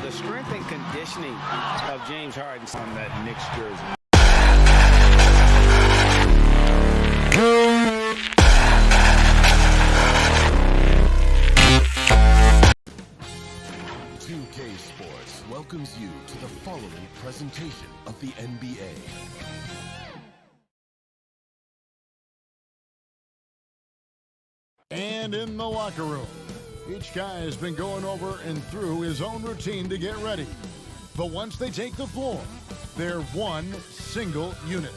the strength and conditioning of James Harden on that Knicks jersey. Sports welcomes you to the following presentation of the NBA. And in the locker room, each guy has been going over and through his own routine to get ready. But once they take the floor, they're one single unit.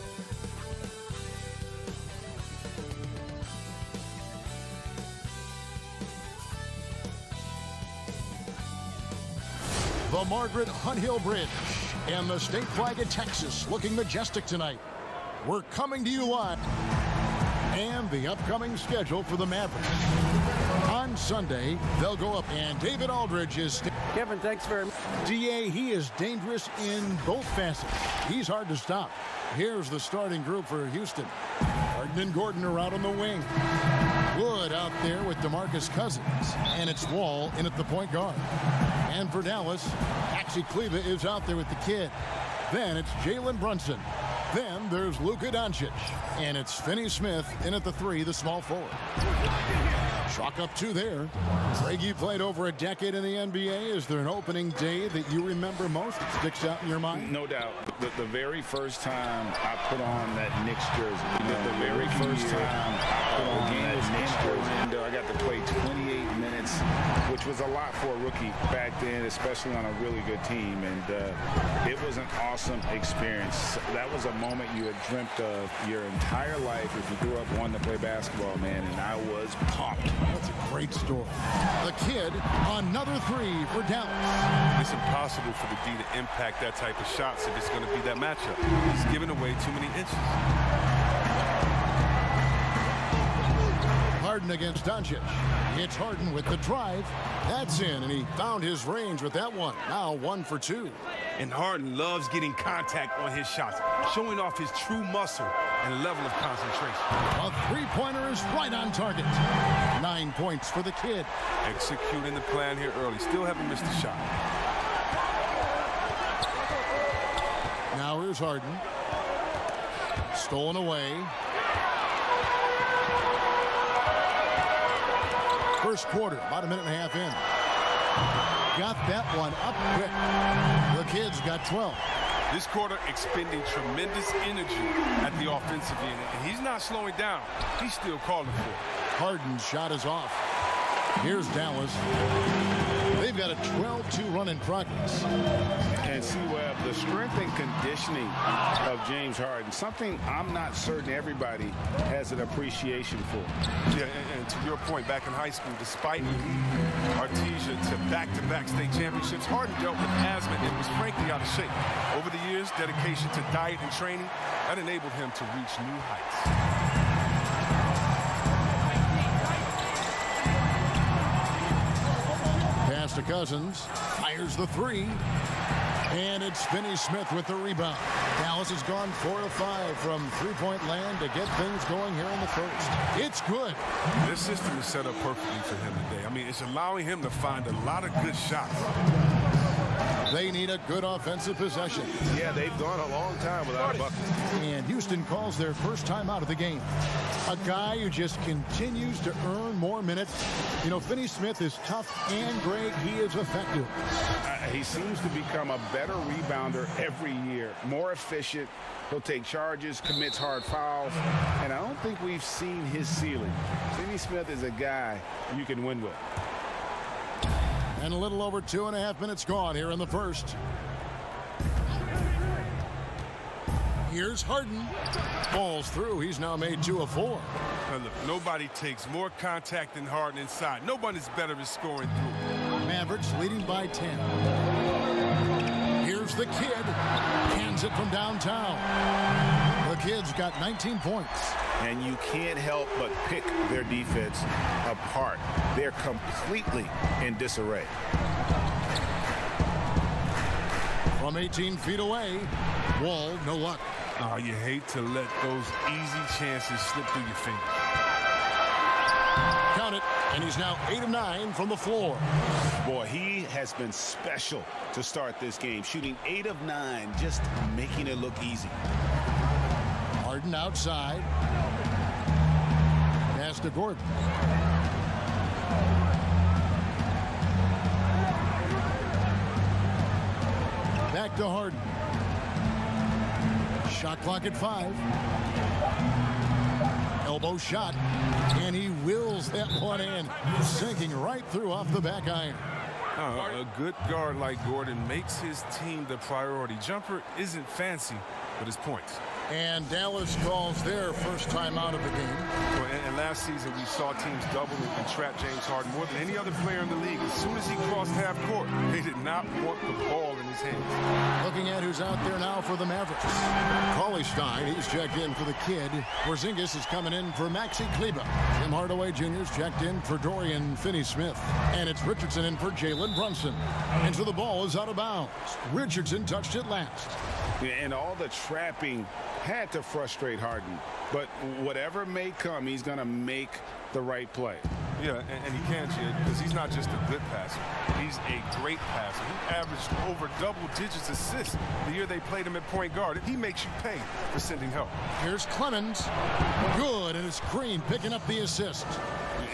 The Margaret Hunt Hill Bridge and the state flag of Texas looking majestic tonight. We're coming to you live. And the upcoming schedule for the Mavericks. On Sunday, they'll go up, and David Aldridge is... Kevin, thanks very much. DA, he is dangerous in both facets. He's hard to stop. Here's the starting group for Houston. Harden and Gordon are out on the wing. Wood out there with DeMarcus Cousins. And it's Wall in at the point guard. And for Dallas, Maxi Kleber is out there with the kid. Then it's Jalen Brunson. Then there's Luka Doncic. And it's Finney Smith in at the 3, the small forward. Chalk up 2 there. Greg, you played over a decade in the NBA. Is there an opening day that you remember most that sticks out in your mind? No doubt. The very first time I put on that Knicks jersey. The very first time I put on that Knicks jersey. I got to play 28 minutes, which was a lot for a rookie back then, especially on a really good team. And it was an awesome experience. That was a moment you had dreamt of your entire life if you grew up wanting to play basketball, man, and I was pumped. That's a great story. The kid, another 3 for Dallas. It's impossible for the D to impact that type of shots if it's going to be that matchup. He's giving away too many inches. Harden against Doncic. It's Harden with the drive. That's in, and he found his range with that one. Now 1 for 2. And Harden loves getting contact on his shots, showing off his true muscle and level of concentration. A 3-pointer is right on target. 9 points for the kid. Executing the plan here early. Still haven't missed a shot. Now here's Harden. Stolen away. First quarter, about a minute and a half in. Got that one up quick. The kid's got 12. This quarter expending tremendous energy at the offensive end, and he's not slowing down. He's still calling for it. Harden's shot is off. Here's Dallas. They've got a 12-2 run in progress. And see, Webb, the strength and conditioning of James Harden, something I'm not certain everybody has an appreciation for. Yeah, and to your point, back in high school, despite Artesia to back-to-back state championships, Harden dealt with asthma and was frankly out of shape. Over the years, dedication to diet and training, that enabled him to reach new heights. Pass to Cousins, fires the 3, and it's Finney Smith with the rebound. Dallas has gone 4 of 5 from three-point land to get things going here in the first. It's good. This system is set up perfectly for him today. I mean, it's allowing him to find a lot of good shots. They need a good offensive possession. Yeah, they've gone a long time without a bucket. And Houston calls their first time out of the game. A guy who just continues to earn more minutes. You know, Finney Smith is tough and great. He is effective. He seems to become a better rebounder every year, more efficient. He'll take charges, commits hard fouls, and I don't think we've seen his ceiling. Finney Smith is a guy you can win with. And a little over 2.5 minutes gone here in the first. Here's Harden. Falls through. He's now made 2 of 4. Now look, nobody takes more contact than Harden inside. Nobody's better at scoring through. Mavericks leading by 10. Here's the kid. Cans it from downtown. The kid's got 19 points. And you can't help but pick their defense apart. They're completely in disarray. From 18 feet away, Wall, no luck. Oh, you hate to let those easy chances slip through your fingers. done it, and he's now 8 of 9 from the floor. Boy, he has been special to start this game, shooting 8 of 9, just making it look easy. Harden outside. Pass to Gordon. Back to Harden. Shot clock at 5. Elbow shot, and he wills that one in, sinking right through off the back iron. A good guard like Gordon makes his team the priority. Jumper isn't fancy, but his points. And Dallas calls their first time out of the game. Well, and last season, we saw teams double and trap James Harden more than any other player in the league. As soon as he crossed half court, they did not want the ball in his hands. Looking at who's out there now for the Mavericks. Cauley Stein, he's checked in for the kid. Porzingis is coming in for Maxi Kleber. Tim Hardaway Jr. is checked in for Dorian Finney-Smith. And it's Richardson in for Jalen Brunson. And so the ball is out of bounds. Richardson touched it last. And all the trapping had to frustrate Harden. But whatever may come, he's going to make the right play. Yeah, and he can, Jed, because he's not just a good passer. He's a great passer. He averaged over double digits assists the year they played him at point guard. He makes you pay for sending help. Here's Clemens. Good, and it's Green picking up the assist.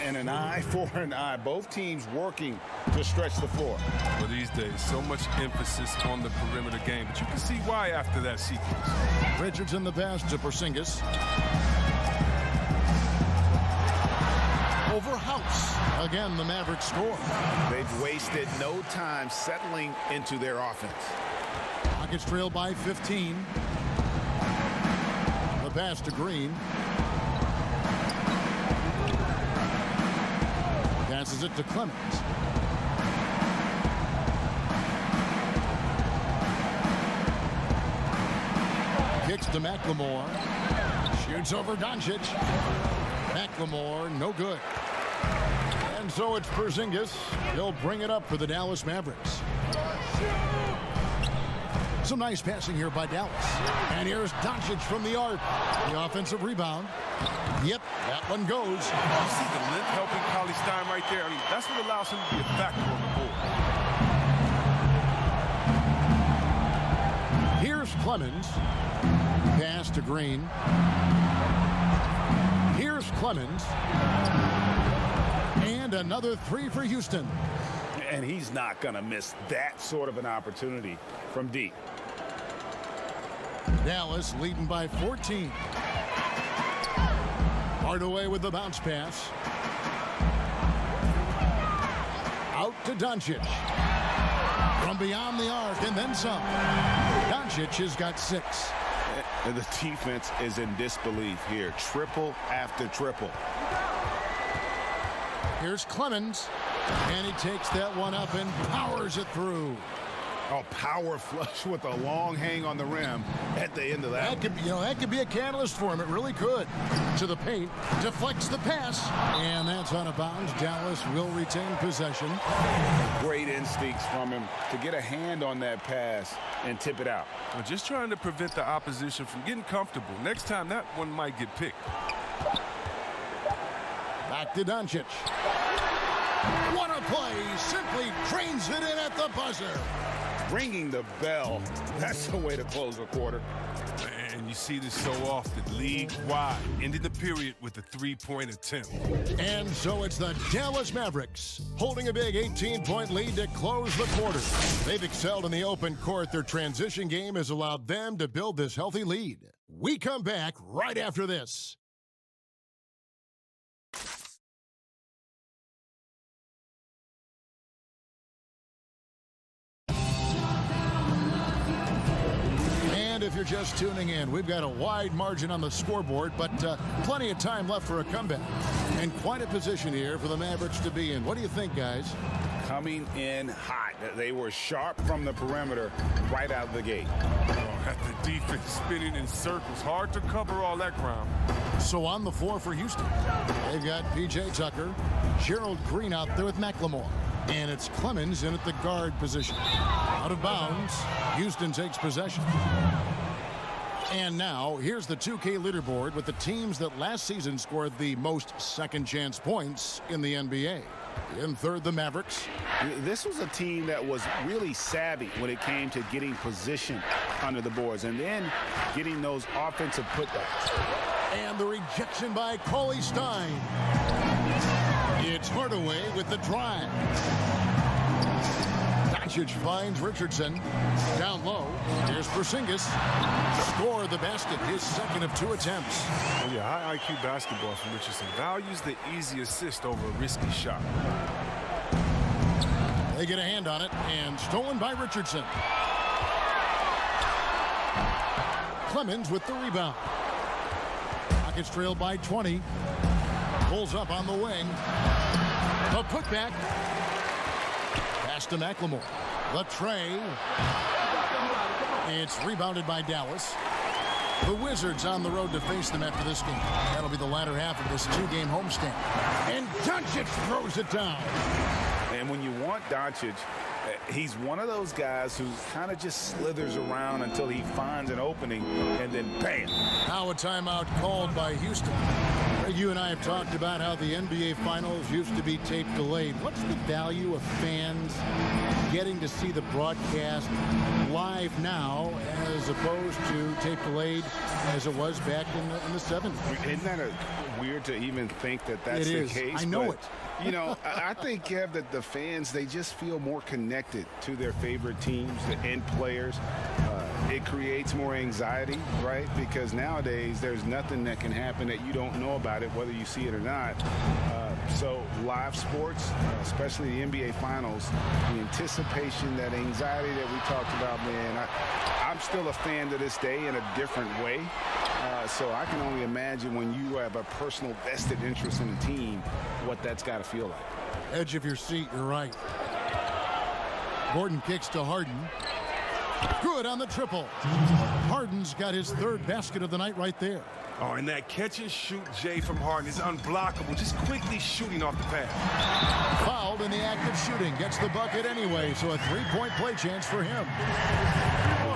And an eye for an eye. Both teams working to stretch the floor. Well, these days, so much emphasis on the perimeter game, but you can see why after that sequence. Richardson the pass to Porzingis. Over House. Again, the Mavericks score. They've wasted no time settling into their offense. Rockets trail by 15. The pass to Green. Passes it to Clemens. Kicks to McLemore. Shoots over Doncic. McLemore, no good. And so it's Porzingis. He'll bring it up for the Dallas Mavericks. Some nice passing here by Dallas. And here's Doncic from the arc. The offensive rebound. Yep, that one goes. You see the length helping Cauley Stein right there. I mean, that's what allows him to be a factor on the board. Here's Clemens. Pass to Green. Here's Clemens. And another three for Houston. And he's not going to miss that sort of an opportunity from deep. Dallas leading by 14. Hardaway with the bounce pass. Out to Doncic. From beyond the arc and then some. Doncic has got 6. And the defense is in disbelief here. Triple after triple. Here's Clemens. And he takes that one up and powers it through. Oh, power flush with a long hang on the rim at the end of that. That could be a catalyst for him. It really could. To the paint, deflects the pass, and that's out of bounds. Dallas will retain possession. Great instincts from him to get a hand on that pass and tip it out. Well, just trying to prevent the opposition from getting comfortable. Next time, that one might get picked. Back to Doncic. What a play! Simply trains it in at the buzzer. Ringing the bell. That's the way to close a quarter. And you see this so often, league-wide, ending the period with a three-point attempt. And so it's the Dallas Mavericks holding a big 18-point lead to close the quarter. They've excelled in the open court. Their transition game has allowed them to build this healthy lead. We come back right after this. And if you're just tuning in, we've got a wide margin on the scoreboard, but plenty of time left for a comeback. And quite a position here for the Mavericks to be in. What do you think, guys? Coming in hot. They were sharp from the perimeter right out of the gate. Got the defense spinning in circles. Hard to cover all that ground. So on the floor for Houston, they've got P.J. Tucker, Gerald Green out there with McLemore. And it's Clemens in at the guard position. Out of bounds, Houston takes possession. And now, here's the 2K leaderboard with the teams that last season scored the most second-chance points in the NBA. In third, the Mavericks. This was a team that was really savvy when it came to getting position under the boards and then getting those offensive putbacks. And the rejection by Cauley Stein. It's Hardaway with the drive. Doncic finds Richardson. Down low. Here's Porzingis. Score the basket. His second of 2 attempts. Oh, yeah, high IQ basketball from Richardson. Values the easy assist over a risky shot. They get a hand on it, and stolen by Richardson. Clemens with the rebound. Rockets trail by 20. Pulls up on the wing. A putback. Pass to McLemore. The tray. It's rebounded by Dallas. The Wizards on the road to face them after this game. That'll be the latter half of this 2-game homestand. And Doncic throws it down. And when you want Doncic, he's one of those guys who kind of just slithers around until he finds an opening, and then bam. Now a timeout called by Houston. You and I have talked about how the NBA Finals used to be tape delayed. What's the value of fans getting to see the broadcast live now as opposed to tape delayed as it was back in the 70s? Isn't that weird to even think that that's the case? I know it. You know, I think, Kev, that the fans, they just feel more connected to their favorite teams and players. It creates more anxiety, right? Because nowadays there's nothing that can happen that you don't know about it, whether you see it or not. So live sports, especially the NBA Finals, the anticipation, that anxiety that we talked about, man, I'm still a fan to this day in a different way. So I can only imagine when you have a personal vested interest in a team, what that's got to feel like. Edge of your seat, you're right. Gordon kicks to Harden. Good on the triple. Harden's got his third basket of the night right there. Oh, and that catch and shoot Jay from Harden is unblockable. Just quickly shooting off the pass. Fouled in the act of shooting. Gets the bucket anyway, so a 3-point play chance for him.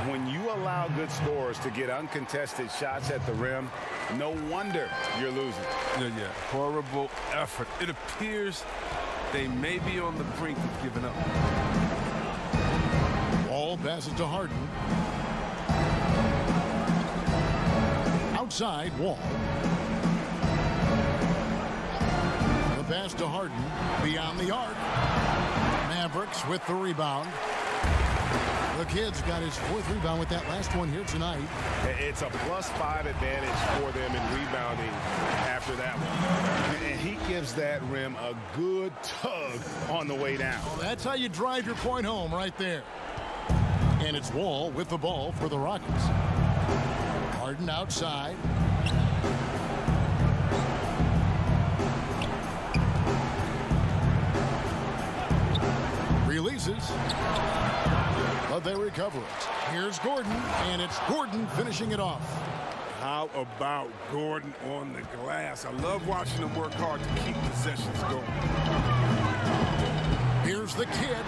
When you allow good scorers to get uncontested shots at the rim, no wonder you're losing. Yeah. Horrible effort. It appears they may be on the brink of giving up. Ball passes to Harden. Outside, Wall. The pass to Harden. Beyond the arc. Mavericks with the rebound. The kid's got his 4th rebound with that last one here tonight. It's a +5 advantage for them in rebounding after that one. And he gives that rim a good tug on the way down. Well, that's how you drive your point home right there. And it's Wall with the ball for the Rockets. Harden outside. Releases. But they recover it. Here's Gordon, and it's Gordon finishing it off. How about Gordon on the glass? I love watching him work hard to keep possessions going. Here's the kid.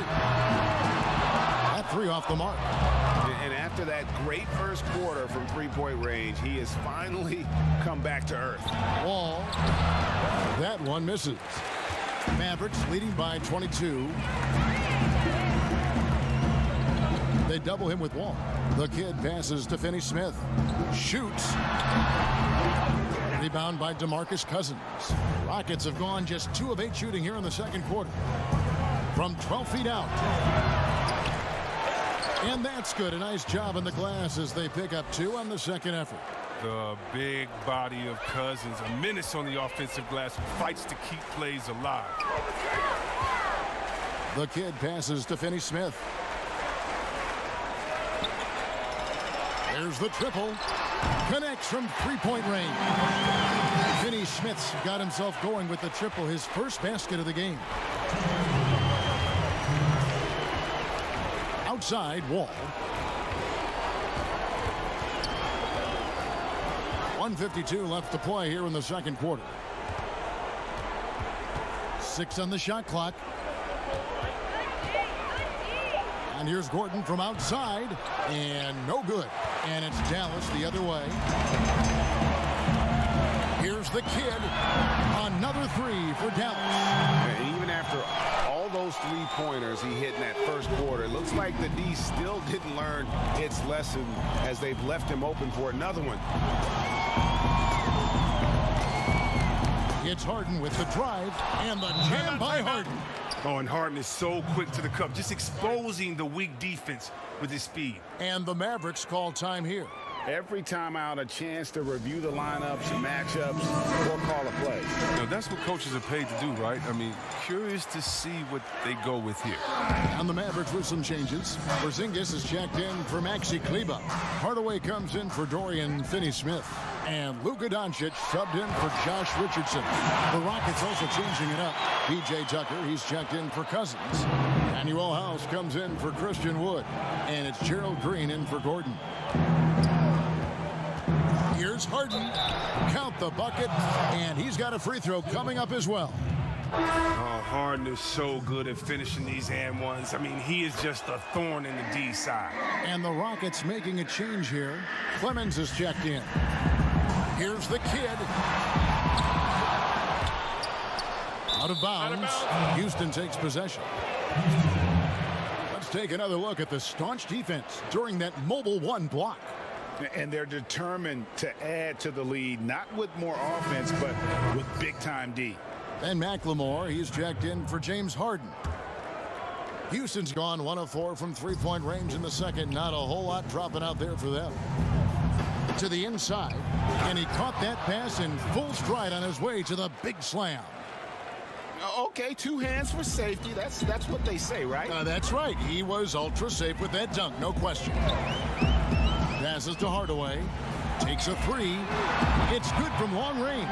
That 3 off the mark. And after that great first quarter from 3-point range, he has finally come back to earth. Wall. That one misses. Mavericks leading by 22. They double him with Wall. The kid passes to Finney-Smith. Shoots. Rebound by DeMarcus Cousins. Rockets have gone just 2 of 8 shooting here in the second quarter. From 12 feet out. And that's good. A nice job in the glass as they pick up 2 on the second effort. The big body of Cousins, a menace on the offensive glass, fights to keep plays alive. The kid passes to Finney-Smith. There's the triple. Connects from 3-point range. Finney-Smith's got himself going with the triple, his first basket of the game. Outside, Wall. 1:52 left to play here in the second quarter. 6 on the shot clock. And here's Gordon from outside, and no good. And it's Dallas the other way. Here's the kid. Another three for Dallas. And even after all those three-pointers he hit in that first quarter, it looks like the D still didn't learn its lesson as they've left him open for another one. It's Harden with the drive, and the jam by Harden. Oh, and Harden is so quick to the cup, just exposing the weak defense with his speed. And the Mavericks call time here. Every time out, a chance to review the lineups and matchups or call a play. You know, that's what coaches are paid to do, right? I mean, curious to see what they go with here. And the Mavericks with some changes. Porzingis is checked in for Machenike. Hardaway comes in for Dorian Finney-Smith. And Luka Doncic subbed in for Josh Richardson. The Rockets also changing it up. P.J. Tucker, he's checked in for Cousins. Emmanuel House comes in for Christian Wood. And it's Gerald Green in for Gordon. Here's Harden. Count the bucket. And he's got a free throw coming up as well. Oh, Harden is so good at finishing these and ones. I mean, he is just a thorn in the D side. And the Rockets making a change here. Clemens is checked in. Here's the kid. Out of bounds. Houston takes possession. Let's take another look at the staunch defense during that mobile one block. And they're determined to add to the lead, not with more offense, but with big-time D. And McLemore, he's checked in for James Harden. Houston's gone 1 of 4 from three-point range in the second. Not a whole lot dropping out there for them. To the inside, and he caught that pass in full stride on his way to the big slam. Okay, 2 hands for safety. That's what they say, right? That's right. He was ultra safe with that dunk, no question. Passes to Hardaway. Takes a three. It's good from long range.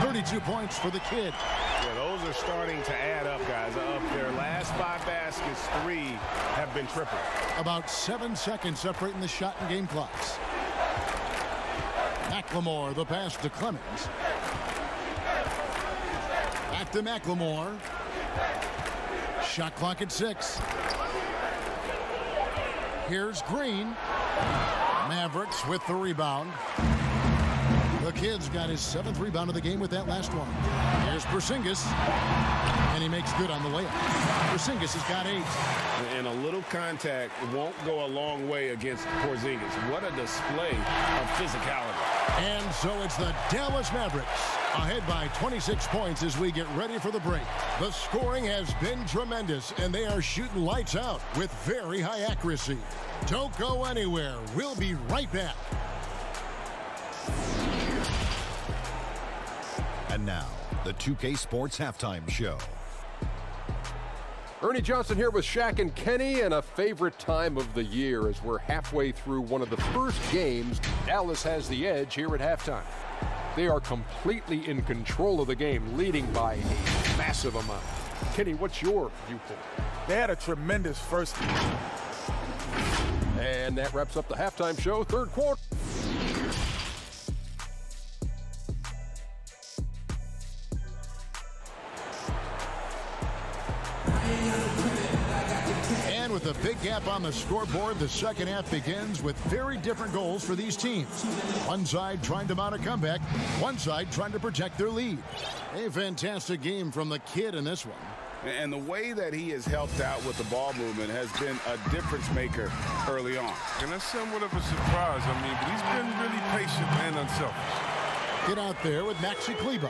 32 points for the kid. Yeah, those are starting to add up, guys. Of their last 5 baskets, 3 have been triple. About 7 seconds separating the shot and game clocks. McLemore, the pass to Clemens. Back to McLemore. Shot clock at 6. Here's Green. Mavericks with the rebound. The kid's got his 7th rebound of the game with that last one. Here's Porzingis. And he makes good on the layup. Porzingis has got 8. And a little contact won't go a long way against Porzingis. What a display of physicality. And so it's the Dallas Mavericks ahead by 26 points as we get ready for the break. The scoring has been tremendous, and they are shooting lights out with very high accuracy. Don't go anywhere. We'll be right back. And now, the 2K Sports Halftime Show. Ernie Johnson here with Shaq and Kenny, and a favorite time of the year as we're halfway through one of the first games. Dallas has the edge here at halftime. They are completely in control of the game, leading by a massive amount. Kenny, what's your viewpoint? They had a tremendous first. And that wraps up the halftime show, third quarter. And with a big gap on the scoreboard, the second half begins with very different goals for these teams. One side trying to mount a comeback, one side trying to protect their lead. A fantastic game from the kid in this one. And the way that he has helped out with the ball movement has been a difference maker early on. And that's somewhat of a surprise. I mean, but he's been really patient and unselfish. Get out there with Maxi Kleba.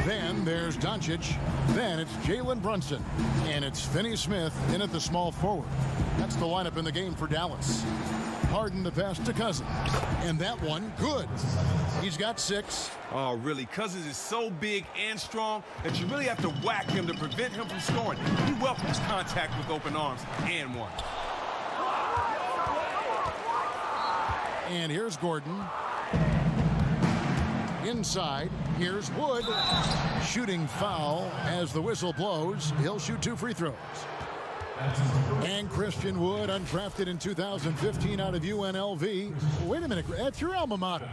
Then there's Doncic. Then it's Jalen Brunson. And it's Finney-Smith in at the small forward. That's the lineup in the game for Dallas. Harden the pass to Cousins. And that one, good. He's got 6. Oh, really? Cousins is so big and strong that you really have to whack him to prevent him from scoring. He welcomes contact with open arms and one. And here's Gordon. Inside, here's Wood. Shooting foul as the whistle blows. He'll shoot 2 free throws. And Christian Wood, undrafted in 2015 out of UNLV. Wait a minute, that's your alma mater.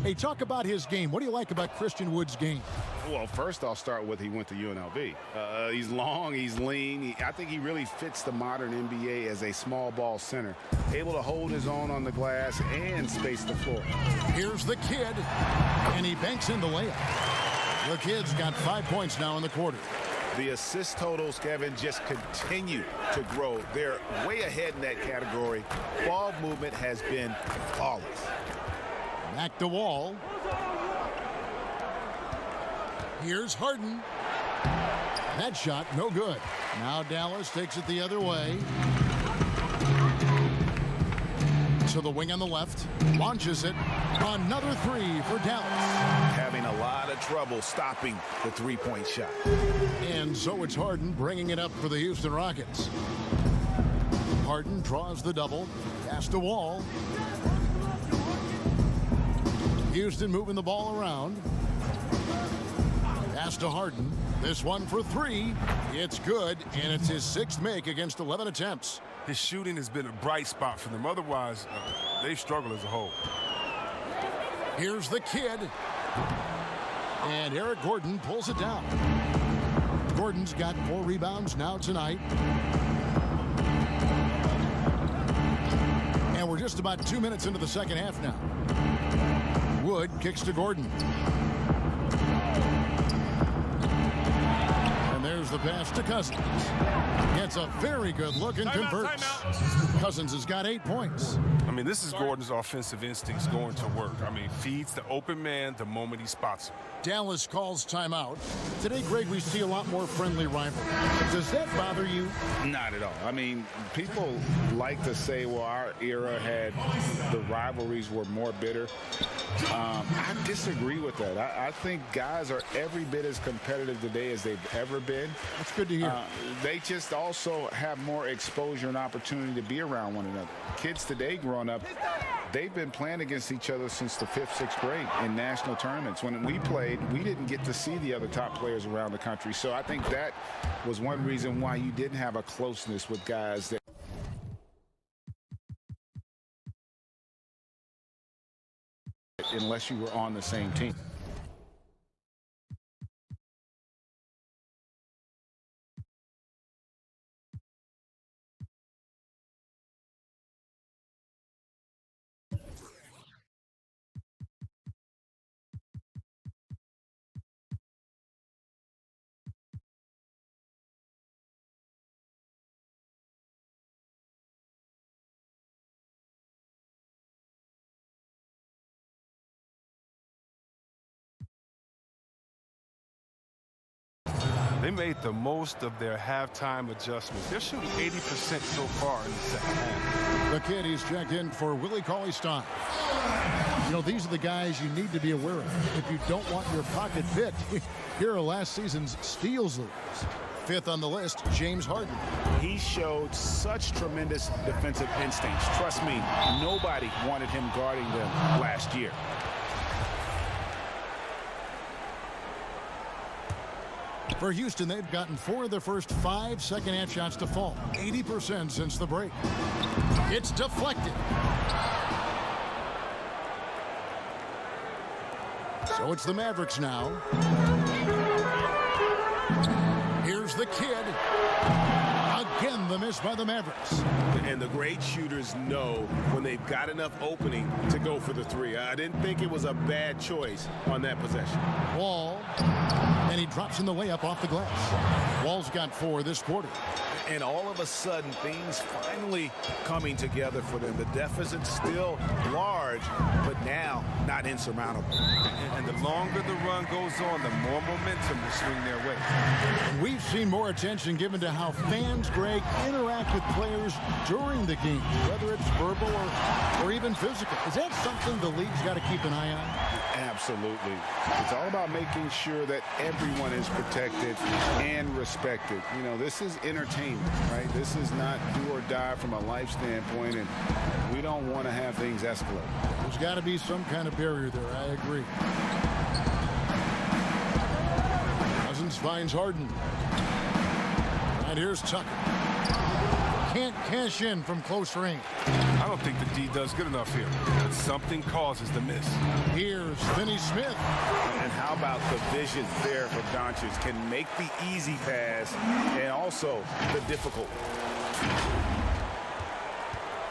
Hey, talk about his game. What do you like about Christian Wood's game? Well, first I'll start with he went to UNLV. He's long, he's lean. I think he really fits the modern NBA as a small ball center, able to hold his own on the glass and space the floor. Here's the kid, and he banks in the layup. The kid's got 5 points now in the quarter. The assist totals, Kevin, just continue to grow. They're way ahead in that category. Ball movement has been flawless. Back to Wall. Here's Harden. That shot, no good. Now Dallas takes it the other way. To the wing on the left. Launches it. Another three for Dallas. Having a lot of trouble stopping the three-point shot. And so it's Harden bringing it up for the Houston Rockets. Harden draws the double. Pass to Wall. Houston moving the ball around. Pass to Harden. This one for three. It's good, and it's his sixth make against 11 attempts. His shooting has been a bright spot for them. Otherwise, they've struggled as a whole. Here's the kid. And Eric Gordon pulls it down. Gordon's got 4 rebounds now tonight. And we're just about 2 minutes into the second half now. Wood kicks to Gordon. And there's the pass to Cousins. Gets a very good look and converts. Cousins has got 8 points. I mean, this is Gordon's offensive instincts going to work. I mean, feeds the open man the moment he spots him. Dallas calls timeout. Today, Greg, we see a lot more friendly rivalry. Does that bother you? Not at all. I mean, people like to say, well, our era had the rivalries were more bitter. I disagree with that. I think guys are every bit as competitive today as they've ever been. That's good to hear. They just also have more exposure and opportunity to be around one another. Kids today growing up, they've been playing against each other since the 5th, 6th grade in national tournaments. When we played, we didn't get to see the other top players around the country. So I think that was one reason why you didn't have a closeness with guys that unless you were on the same team. They made the most of their halftime adjustments. They're shooting 80% so far in the second half. The kid, he's checked in for Willie Cauley-Stein. You know, these are the guys you need to be aware of. If you don't want your pocket picked, here are last season's steals leaders. 5th on the list, James Harden. He showed such tremendous defensive instincts. Trust me, nobody wanted him guarding them last year. For Houston, they've gotten 4 of their first 5 second-half shots to fall. 80% since the break. It's deflected. So it's the Mavericks now. Here's the kid. Again, the miss by the Mavericks. And the great shooters know when they've got enough opening to go for the three. I didn't think it was a bad choice on that possession. Wall. And he drops in the layup off the glass. Wall's got 4 this quarter. And all of a sudden, things finally coming together for them. The deficit's still large, but now not insurmountable. And the longer the run goes on, the more momentum will swing their way. We've seen more attention given to how fans, Greg, interact with players during the game, whether it's verbal or even physical. Is that something the league's got to keep an eye on? Absolutely. It's all about making sure that everyone is protected and respected. You know, this is entertainment, right? This is not do or die from a life standpoint, and we don't want to have things escalate. There's got to be some kind of barrier there. I agree. Cousins finds Harden. And here's Tucker. cash in from close range. I don't think the D does good enough here, but something causes the miss. Here's Finney Smith. And how about the vision there for Doncic? Can make the easy pass and also the difficult.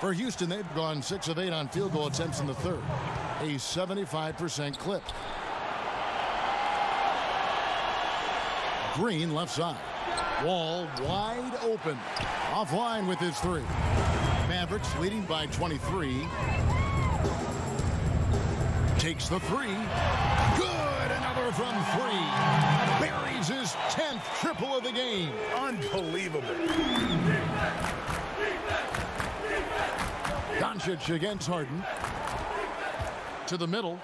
For Houston, they've gone 6 of 8 on field goal attempts in the third. A 75% clip. Green left side. Wall wide open. Offline with his three. Mavericks leading by 23. Takes the three. Good! Another from three. Buries his 10th triple of the game. Unbelievable. Doncic against Harden. To the middle.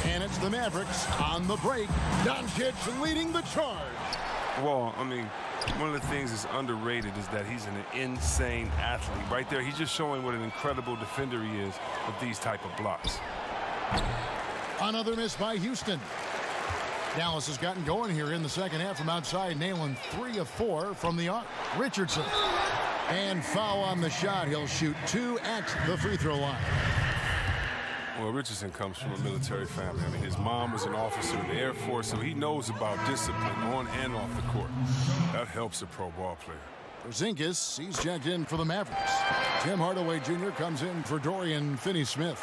And it's the Mavericks on the break. Doncic leading the charge. Well, I mean, one of the things that's underrated is that he's an insane athlete. Right there, he's just showing what an incredible defender he is with these type of blocks. Another miss by Houston. Dallas has gotten going here in the second half from outside, nailing 3 of 4 from the arc. Richardson. And foul on the shot. He'll shoot 2 at the free throw line. Well, Richardson comes from a military family. I mean, his mom was an officer in the Air Force, so he knows about discipline on and off the court. That helps a pro ball player. Porzingis, he's checked in for the Mavericks. Tim Hardaway Jr. comes in for Dorian Finney-Smith.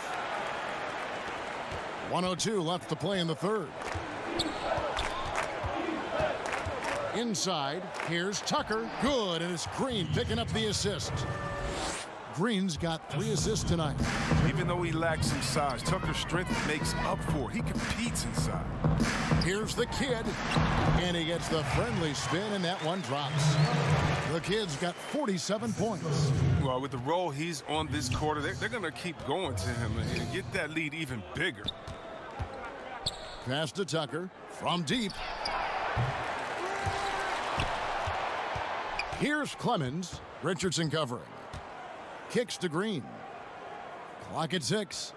1:02 left to play in the third. Inside, here's Tucker. Good, and it's Green picking up the assist. Green's got 3 assists tonight. Even though he lacks some size, Tucker's strength makes up for it. He competes inside. Here's the kid, and he gets the friendly spin, and that one drops. The kid's got 47 points. Well, with the role he's on this quarter, they're going to keep going to him and get that lead even bigger. Pass to Tucker from deep. Here's Clemens. Richardson covering. Kicks to Green. Clock at 6.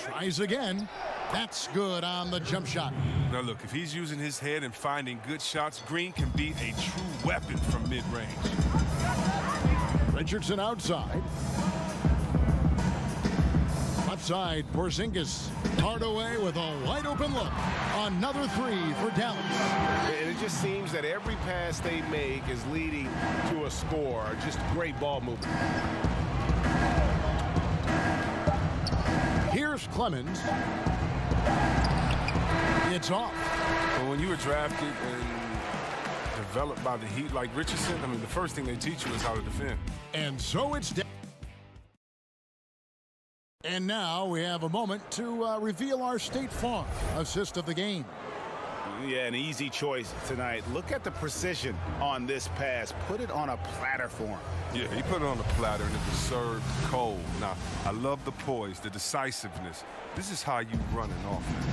Tries again. That's good on the jump shot. Now look, if he's using his head and finding good shots, Green can be a true weapon from mid-range. Richardson outside. Left side, Porzingis. Hardaway with a wide open look. Another 3 for Dallas. And it just seems that every pass they make is leading to a score. Just great ball movement. Here's Clemens. It's off. Well, when you were drafted and developed by the Heat like Richardson, I mean, the first thing they teach you is how to defend. And so it's down. And now we have a moment to reveal our State Farm assist of the game. Yeah, an easy choice tonight. Look at the precision on this pass. Put it on a platter for him. Yeah, he put it on a platter and it was served cold. Now, I love the poise, the decisiveness. This is how you run an offense.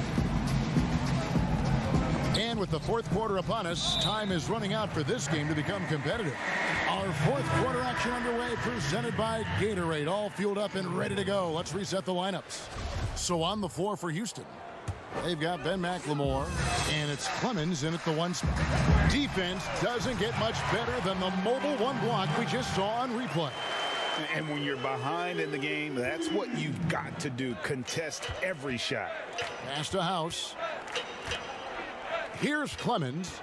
And with the fourth quarter upon us, time is running out for this game to become competitive. Our fourth quarter action underway, presented by Gatorade, all fueled up and ready to go. Let's reset the lineups. So on the floor for Houston, they've got Ben McLemore, and it's Clemens in at the 1 spot. Defense doesn't get much better than the mobile 1 block we just saw on replay. And when you're behind in the game, that's what you've got to do. Contest every shot. Pass to House. Here's Clemens.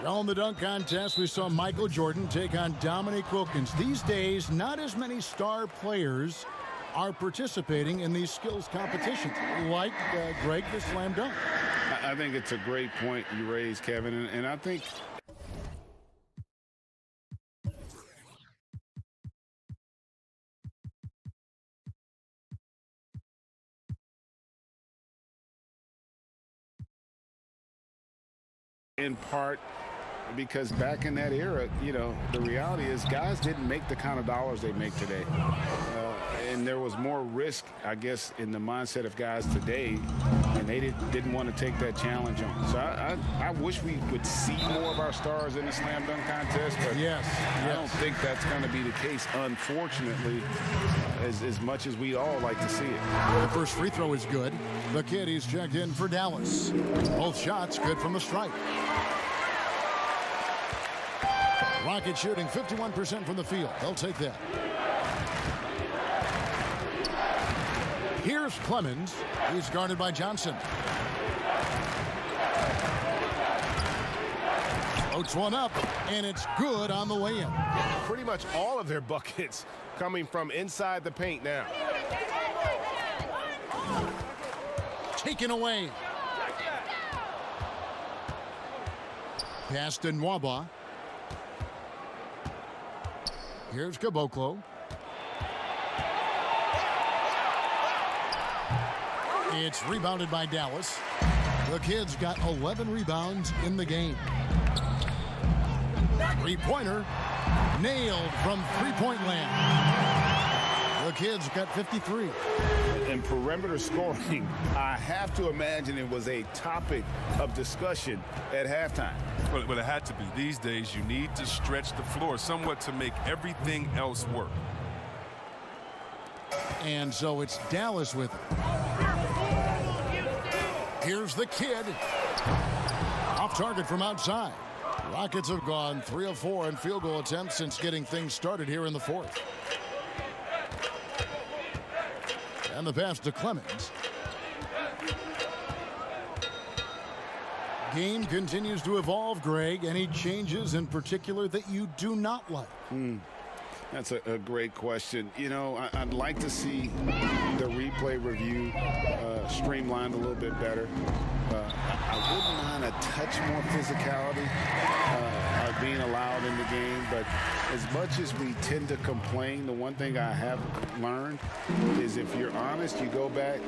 On the dunk contest, we saw Michael Jordan take on Dominique Wilkins. These days, not as many star players are participating in these skills competitions, like Greg the slam dunk. I think it's a great point you raised, Kevin, and I think in part because back in that era, you know, the reality is guys didn't make the kind of dollars they make today. And there was more risk, I guess, in the mindset of guys today and they didn't want to take that challenge on. So I wish we would see more of our stars in the slam dunk contest, but I don't think that's going to be the case, unfortunately, as much as we all like to see it. The first free throw is good. The kid, he's checked in for Dallas. Both shots good from the stripe. Rockets shooting 51% from the field. They'll take that. Here's Clemens. He's guarded by Johnson. Floats one up, and it's good on the way in. Pretty much all of their buckets coming from inside the paint now. Taken away. Pass to Nwaba. Here's Caboclo. It's rebounded by Dallas. The kid's got 11 rebounds in the game. Three-pointer nailed from three-point land. The kid's got 53. And perimeter scoring, I have to imagine it was a topic of discussion at halftime. Well, it had to be. These days, you need to stretch the floor somewhat to make everything else work. And so it's Dallas with it. Here's the kid. Off target from outside. Rockets have gone 3 of 4 in field goal attempts since getting things started here in the fourth. And the pass to Clemens. Game continues to evolve, Greg. Any changes in particular that you do not like? That's a great question. You know, I'd like to see the replay review streamlined a little bit better. I wouldn't mind a touch more physicality being allowed in the game, but as much as we tend to complain, the one thing I have learned is if you're honest, you go back,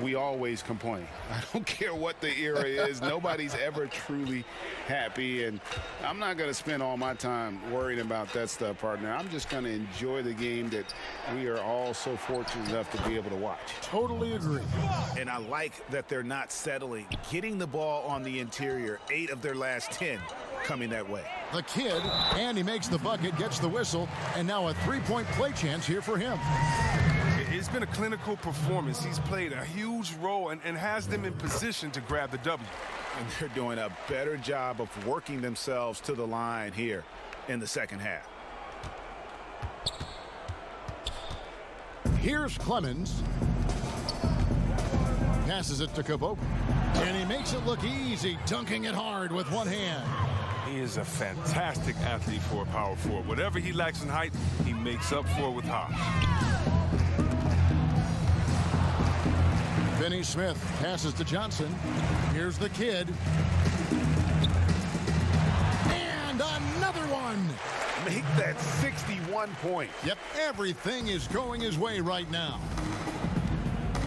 we always complain. I don't care what the era is. Nobody's ever truly happy, and I'm not going to spend all my time worrying about that stuff, partner. I'm just going to enjoy the game that we are all so fortunate enough to be able to watch. Totally agree. And I like that they're not settling. Getting the ball on the interior, 8 of their last 10 coming that way. The kid, and he makes the bucket, gets the whistle, and now a three-point play chance here for him. It's been a clinical performance. He's played a huge role and has them in position to grab the W. And they're doing a better job of working themselves to the line here in the second half. Here's Clemens. Passes it to Caboclo. And he makes it look easy, dunking it hard with one hand. He is a fantastic athlete for a power forward. Whatever he lacks in height, he makes up for it with height. Finney Smith passes to Johnson. Here's the kid. And another one. Make that 61 points. Yep, everything is going his way right now.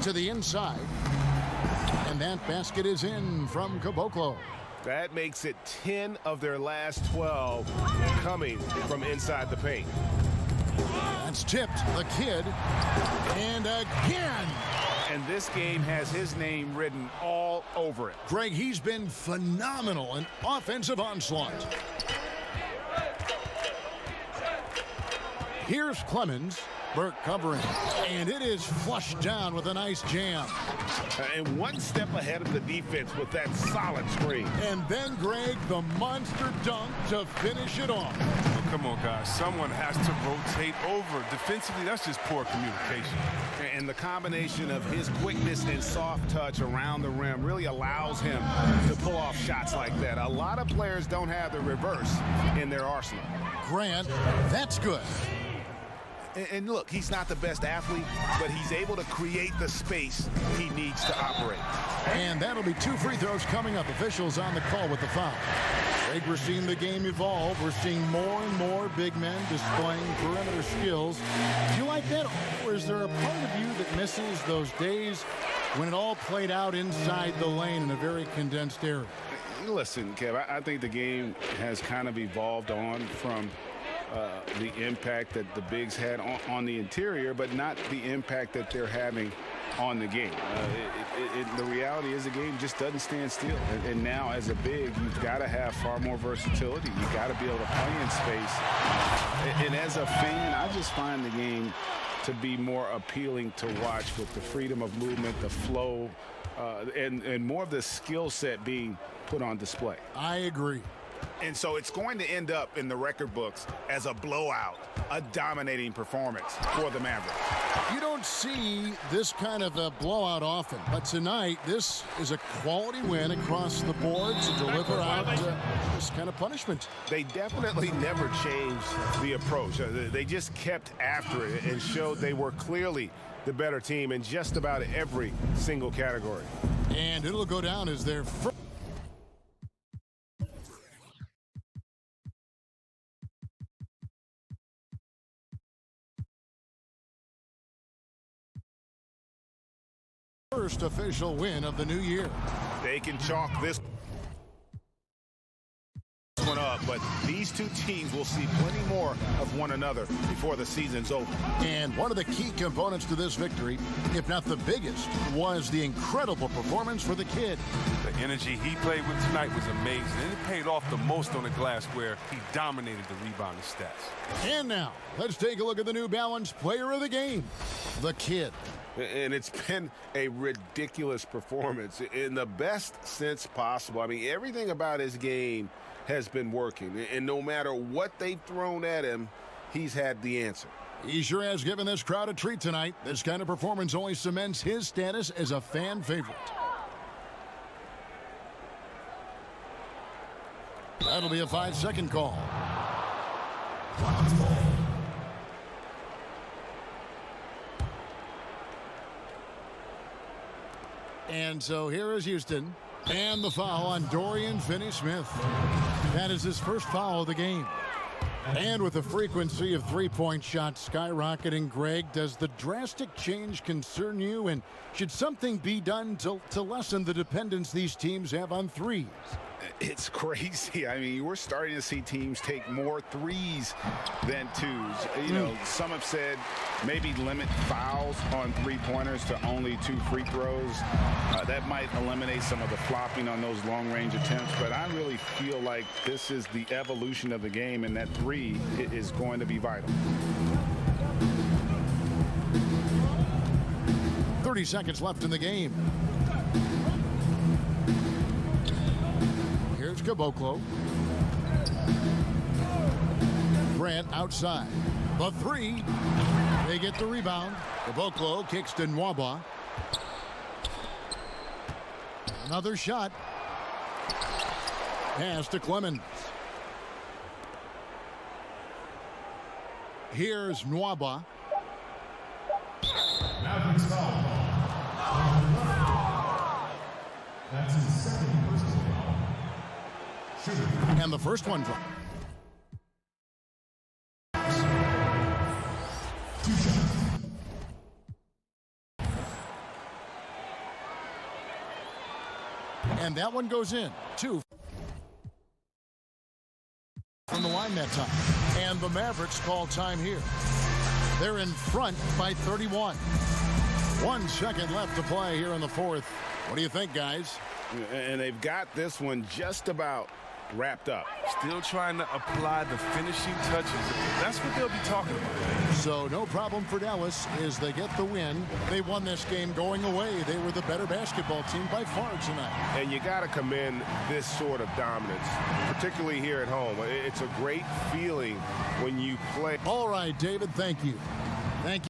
To the inside. And that basket is in from Caboclo. That makes it 10 of their last 12 coming from inside the paint. That's tipped. The kid. And again. And this game has his name written all over it. Greg, he's been phenomenal in offensive onslaught. Here's Clemens. Burke covering. And it is flushed down with a nice jam. And one step ahead of the defense with that solid screen. And then, Greg, the monster dunk to finish it off. Oh, come on, guys. Someone has to rotate over. Defensively, that's just poor communication. And the combination of his quickness and soft touch around the rim really allows him to pull off shots like that. A lot of players don't have the reverse in their arsenal. Grant, that's good. And look, he's not the best athlete, but he's able to create the space he needs to operate. And that'll be 2 free throws coming up. Officials on the call with the foul. Greg, we're seeing the game evolve. We're seeing more and more big men displaying perimeter skills. Do you like that? Or is there a part of you that misses those days when it all played out inside the lane in a very condensed area? Listen, Kev, I think the game has kind of evolved on from the impact that the bigs had on the interior, but not the impact that they're having on the game. The reality is the game just doesn't stand still. And now as a big, you've got to have far more versatility. You've got to be able to play in space. And as a fan, I just find the game to be more appealing to watch with the freedom of movement, the flow, and more of the skill set being put on display. I agree. And so it's going to end up in the record books as a blowout, a dominating performance for the Mavericks. You don't see this kind of a blowout often, but tonight this is a quality win across the board to deliver out this kind of punishment. They definitely never changed the approach. They just kept after it and showed they were clearly the better team in just about every single category. And it'll go down as their first official win of the new year. They can chalk this one up, but these two teams will see plenty more of one another before the season's over. And one of the key components to this victory, if not the biggest, was the incredible performance for the kid. The energy he played with tonight was amazing, and it paid off the most on the glass where he dominated the rebounding stats. And now, let's take a look at the New Balance player of the game, the kid. And it's been a ridiculous performance in the best sense possible. I mean, everything about his game has been working. And no matter what they've thrown at him, he's had the answer. He sure has given this crowd a treat tonight. This kind of performance only cements his status as a fan favorite. That'll be a 5-second call. And so here is Houston. And the foul on Dorian Finney-Smith. That is his first foul of the game. And with the frequency of three-point shots skyrocketing, Greg, does the drastic change concern you? And should something be done to lessen the dependence these teams have on threes? It's crazy. I mean, we're starting to see teams take more threes than twos. You know, some have said maybe limit fouls on three-pointers to only 2 free throws. That might eliminate some of the flopping on those long-range attempts, but I really feel like this is the evolution of the game, and that three is going to be vital. 30 seconds left in the game. Here's Caboclo. Grant outside. The three. They get the rebound. Caboclo kicks to Nwaba. Another shot. Pass to Clemens. Here's Nwaba. That's his second personal foul. And the first one dropped. And that one goes in. 2 from the line that time. And the Mavericks call time here. They're in front by 31. 1 second left to play here in the fourth. What do you think, guys? And they've got this one just about wrapped up. Still trying to apply the finishing touches. That's what they'll be talking about. So no problem for Dallas as they get the win. They won this game going away. They were the better basketball team by far tonight. And you got to commend this sort of dominance, particularly here at home. It's a great feeling when you play. All right, David, thank you.